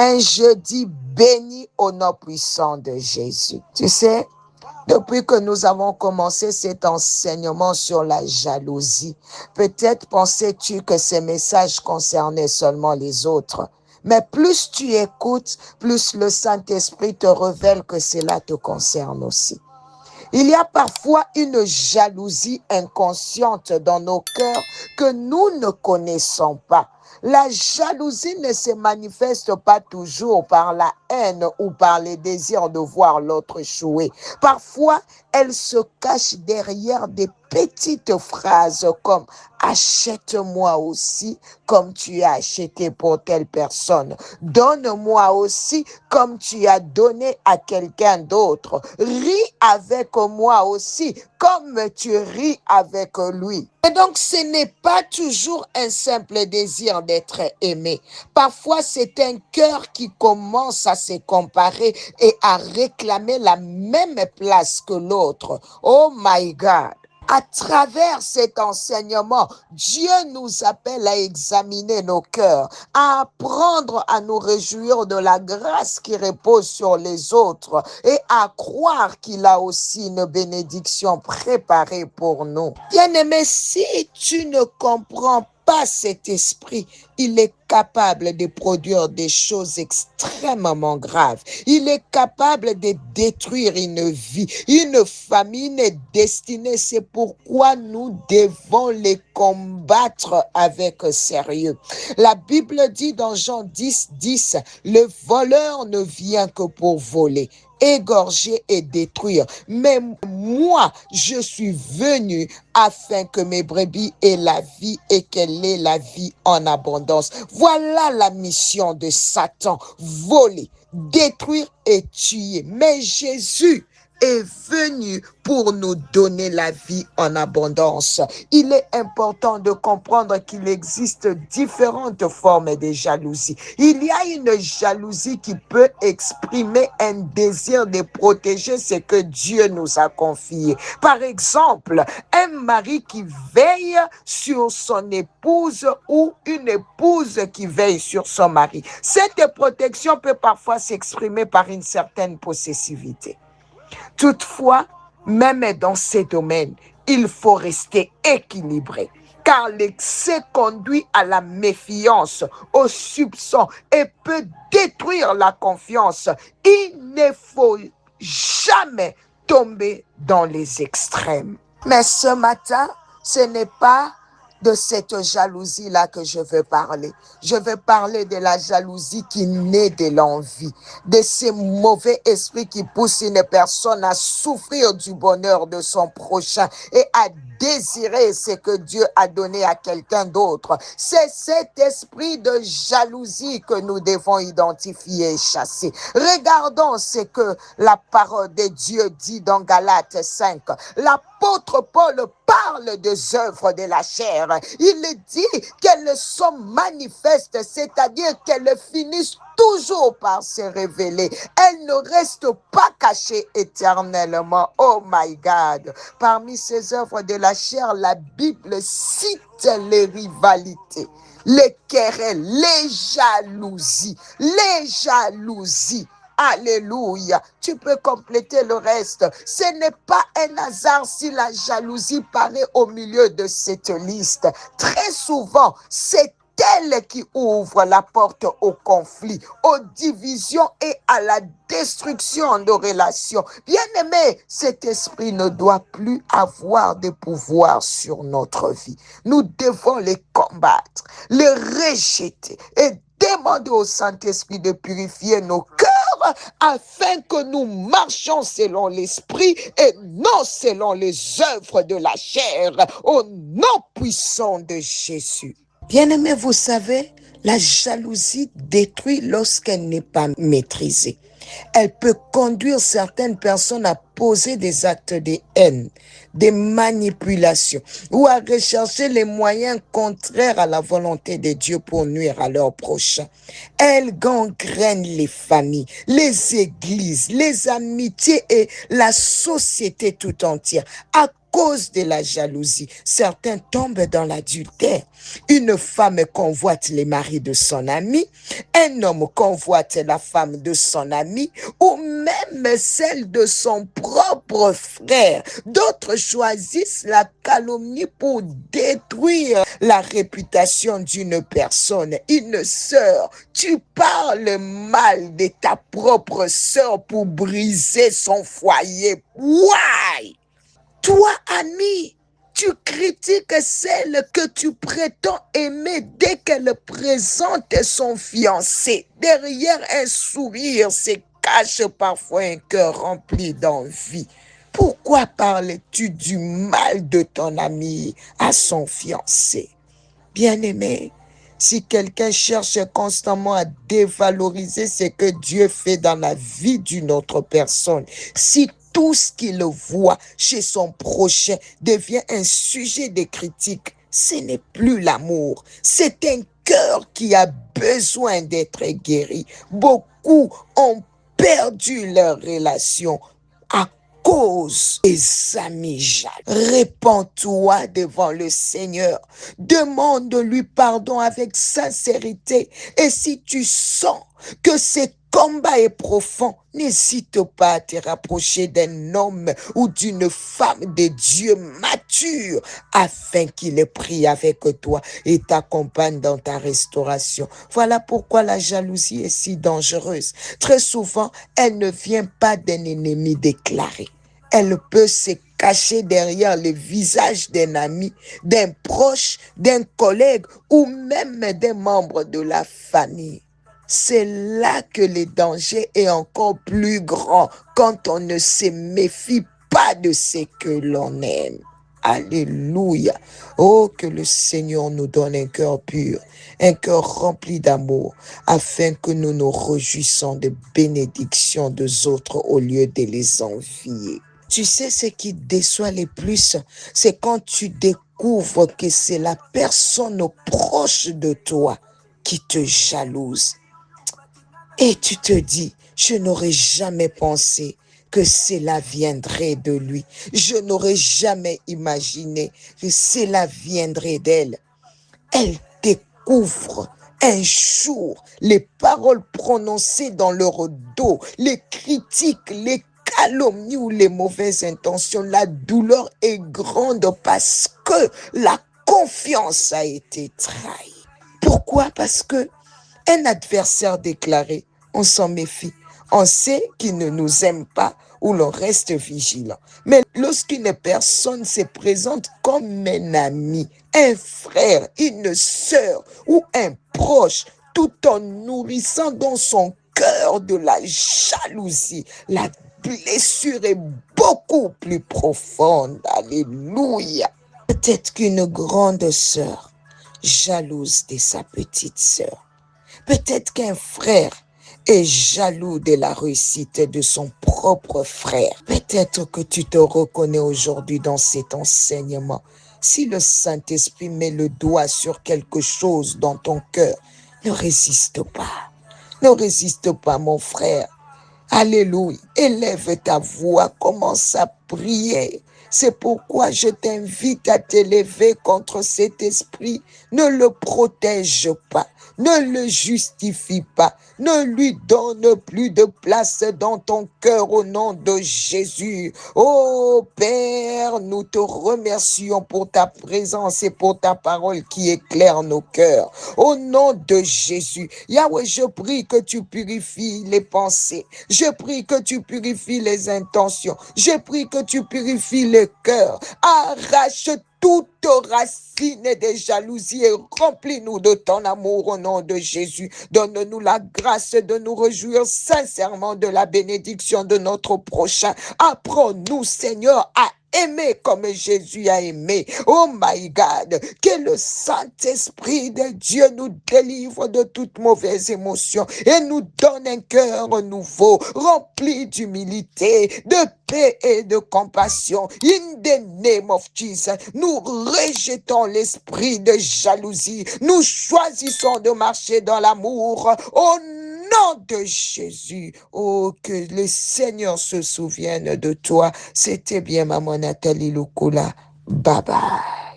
Un jeudi béni au nom puissant de Jésus. Tu sais, depuis que nous avons commencé cet enseignement sur la jalousie, peut-être pensais-tu que ces messages concernaient seulement les autres. Mais plus tu écoutes, plus le Saint-Esprit te révèle que cela te concerne aussi. Il y a parfois une jalousie inconsciente dans nos cœurs que nous ne connaissons pas. La jalousie ne se manifeste pas toujours par la haine ou par les désirs de voir l'autre échouer. Parfois, elle se cache derrière des petites phrases comme achète-moi aussi comme tu as acheté pour telle personne. Donne-moi aussi comme tu as donné à quelqu'un d'autre. Ris avec moi aussi comme tu ris avec lui. Et donc, ce n'est pas toujours un simple désir d'être aimé. Parfois, c'est un cœur qui commence à se comparer et à réclamer la même place que l'autre. Oh my God! À travers cet enseignement, Dieu nous appelle à examiner nos cœurs, à apprendre à nous réjouir de la grâce qui repose sur les autres et à croire qu'il a aussi une bénédiction préparée pour nous. Bien-aimé, si tu ne comprends pas cet esprit, il est capable de produire des choses extrêmement graves. Il est capable de détruire une vie, une famille, une destinée. C'est pourquoi nous devons les combattre avec sérieux. La Bible dit dans Jean 10, 10, le voleur ne vient que pour voler, égorger et détruire. Mais moi, je suis venu afin que mes brebis aient la vie et qu'elle ait la vie en abondance. Voilà la mission de Satan, voler, détruire et tuer. Mais Jésus est venu pour nous donner la vie en abondance. Il est important de comprendre qu'il existe différentes formes de jalousie. Il y a une jalousie qui peut exprimer un désir de protéger ce que Dieu nous a confié. Par exemple, un mari qui veille sur son épouse ou une épouse qui veille sur son mari. Cette protection peut parfois s'exprimer par une certaine possessivité. Toutefois, même dans ces domaines, il faut rester équilibré, car l'excès conduit à la méfiance, au soupçon et peut détruire la confiance. Il ne faut jamais tomber dans les extrêmes. Mais ce matin, ce n'est pas de cette jalousie-là que je veux parler. Je veux parler de la jalousie qui naît de l'envie, de ces mauvais esprits qui poussent une personne à souffrir du bonheur de son prochain et à désirer ce que Dieu a donné à quelqu'un d'autre. C'est cet esprit de jalousie que nous devons identifier et chasser. Regardons ce que la parole de Dieu dit dans Galates 5. L'apôtre Paul parle des œuvres de la chair. Il dit qu'elles sont manifestes, c'est-à-dire qu'elles finissent toujours par se révéler. Elles ne restent pas cachées éternellement. Oh my God! Parmi ces œuvres de la chair, la Bible cite les rivalités, les querelles, les jalousies, les jalousies. Alléluia. Tu peux compléter le reste. Ce n'est pas un hasard si la jalousie paraît au milieu de cette liste. Très souvent, c'est elle qui ouvre la porte au conflit, aux divisions et à la destruction de relations. Bien-aimé, cet esprit ne doit plus avoir de pouvoir sur notre vie. Nous devons les combattre, les rejeter et demander au Saint-Esprit de purifier nos cœurs afin que nous marchions selon l'esprit et non selon les œuvres de la chair, au nom puissant de Jésus. Bien-aimés, vous savez, la jalousie détruit lorsqu'elle n'est pas maîtrisée. Elle peut conduire certaines personnes à poser des actes de haine, des manipulations ou à rechercher les moyens contraires à la volonté de Dieu pour nuire à leur prochain. Elle gangrène les familles, les églises, les amitiés et la société tout entière. À cause de la jalousie, certains tombent dans l'adultère. Une femme convoite les maris de son ami, un homme convoite la femme de son ami ou même celle de son propre frère. D'autres choisissent la calomnie pour détruire la réputation d'une personne. Une sœur, tu parles mal de ta propre sœur pour briser son foyer. Why? Toi, ami, tu critiques celle que tu prétends aimer dès qu'elle présente son fiancé. Derrière un sourire se cache parfois un cœur rempli d'envie. Pourquoi parles-tu du mal de ton ami à son fiancé? Bien-aimé, si quelqu'un cherche constamment à dévaloriser ce que Dieu fait dans la vie d'une autre personne, si tout ce qu'il voit chez son prochain devient un sujet de critique, ce n'est plus l'amour, c'est un cœur qui a besoin d'être guéri. Beaucoup ont perdu leur relation à cause des amis jaloux. Répands-toi devant le Seigneur. Demande-lui pardon avec sincérité. Et si tu sens que ce combat est profond, n'hésite pas à te rapprocher d'un homme ou d'une femme de Dieu mature afin qu'il prie avec toi et t'accompagne dans ta restauration. Voilà pourquoi la jalousie est si dangereuse. Très souvent, elle ne vient pas d'un ennemi déclaré. Elle peut se cacher derrière le visage d'un ami, d'un proche, d'un collègue ou même d'un membre de la famille. C'est là que le danger est encore plus grand quand on ne se méfie pas de ce que l'on aime. Alléluia. Oh, que le Seigneur nous donne un cœur pur, un cœur rempli d'amour, afin que nous nous réjouissons de bénédictions des autres au lieu de les envier. Tu sais ce qui déçoit le plus, c'est quand tu découvres que c'est la personne proche de toi qui te jalouse. Et tu te dis, je n'aurais jamais pensé que cela viendrait de lui. Je n'aurais jamais imaginé que cela viendrait d'elle. Elle découvre un jour les paroles prononcées dans leur dos, les critiques, les calomnies ou les mauvaises intentions. La douleur est grande parce que la confiance a été trahie. Pourquoi? Parce que un adversaire déclaré, on s'en méfie. On sait qu'il ne nous aime pas ou l'on reste vigilant. Mais lorsqu'une personne se présente comme un ami, un frère, une sœur ou un proche, tout en nourrissant dans son cœur de la jalousie, la blessure est beaucoup plus profonde. Alléluia. Peut-être qu'une grande sœur jalouse de sa petite sœur. Peut-être qu'un frère est jaloux de la réussite de son propre frère. Peut-être que tu te reconnais aujourd'hui dans cet enseignement. Si le Saint-Esprit met le doigt sur quelque chose dans ton cœur, ne résiste pas. Ne résiste pas, mon frère. Alléluia. Élève ta voix, commence à prier. C'est pourquoi je t'invite à t'élever contre cet esprit. Ne le protège pas, ne le justifie pas, ne lui donne plus de place dans ton cœur au nom de Jésus. Oh Père, nous te remercions pour ta présence et pour ta parole qui éclaire nos cœurs. Au nom de Jésus, Yahweh, je prie que tu purifies les pensées. Je prie que tu purifies les intentions. Je prie que tu purifies le cœur. Arrache toute racine de jalousie et remplis-nous de ton amour au nom de Jésus. Donne-nous la grâce de nous réjouir sincèrement de la bénédiction de notre prochain. Apprends-nous, Seigneur, à aimer comme Jésus a aimé. Oh my God, que le Saint-Esprit de Dieu nous délivre de toute mauvaise émotion et nous donne un cœur nouveau, rempli d'humilité, de paix et de compassion. In the name of Jesus, nous rejetons l'esprit de jalousie. Nous choisissons de marcher dans l'amour. Au nom de Jésus, oh, que le Seigneur se souvienne de toi. C'était bien, maman Nathalie Lukula. Bye bye.